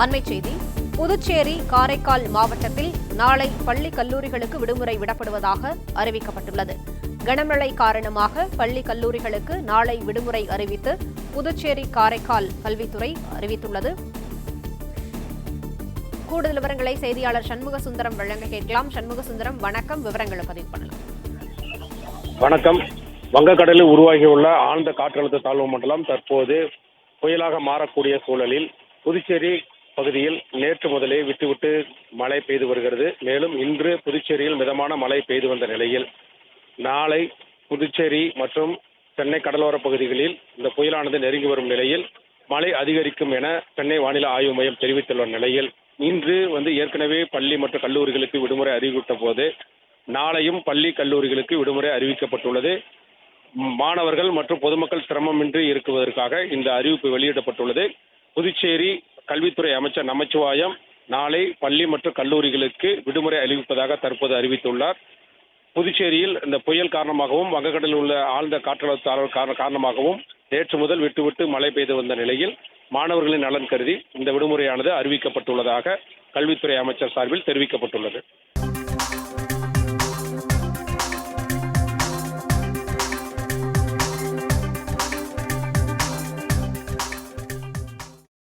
அண்மைச் செய்தி. புதுச்சேரி, காரைக்கால் மாவட்டத்தில் நாளை பள்ளி கல்லூரிகளுக்கு விடுமுறை விடப்படுவதாக அறிவிக்கப்பட்டுள்ளது. கனமழை காரணமாக பள்ளி கல்லூரிகளுக்கு நாளை விடுமுறை அறிவித்து புதுச்சேரி, காரைக்கால் கல்வித்துறை அறிவித்துள்ளது. கூடுதல் விவரங்களை செய்தியாளர் சண்முக சுந்தரம் வழங்க கேட்கலாம். சண்முக சுந்தரம், வணக்கம். விவரங்களை பதிவு பண்ணலாம். வணக்கம். வங்கக்கடலில் உருவாகியுள்ள ஆழ்ந்த காற்றழுத்த தாழ்வு மண்டலம் தற்போது புயலாக மாறக்கூடிய சூழலில் புதுச்சேரி பகுதியில் நேற்று முதலே விட்டுவிட்டு மழை பெய்து வருகிறது. மேலும் இன்று புதுச்சேரியில் மிதமான மழை பெய்து வந்த நிலையில் நாளை புதுச்சேரி மற்றும் சென்னை கடலோர பகுதிகளில் இந்த புயலானது நெருங்கி வரும் நிலையில் மழை அதிகரிக்கும் என சென்னை வானிலை ஆய்வு மையம் தெரிவித்துள்ள நிலையில் இன்று ஏற்கனவே பள்ளி மற்றும் கல்லூரிகளுக்கு விடுமுறை அறிவித்த போது நாளையும் பள்ளி கல்லூரிகளுக்கு விடுமுறை அறிவிக்கப்பட்டுள்ளது. மாணவர்கள் மற்றும் பொதுமக்கள் சிரமமின்றி இருக்குவதற்காக இந்த அறிவிப்பு வெளியிடப்பட்டுள்ளது. புதுச்சேரி கல்வித்துறை அமைச்சர் நமச்சிவாயம் நாளை பள்ளி மற்றும் கல்லூரிகளுக்கு விடுமுறை அறிவிப்பதாக தற்போது அறிவித்துள்ளார். புதுச்சேரியில் இந்த புயல் காரணமாகவும் வங்கக்கடலில் உள்ள ஆழ்ந்த காற்றழுத்த தாழ்வு காரணமாகவும் நேற்று முதல் விட்டு மழை பெய்து வந்த நிலையில் மாணவர்களின் நலன் கருதி இந்த விடுமுறையானது அறிவிக்கப்பட்டுள்ளதாக கல்வித்துறை அமைச்சர் சார்பில் தெரிவிக்கப்பட்டுள்ளது.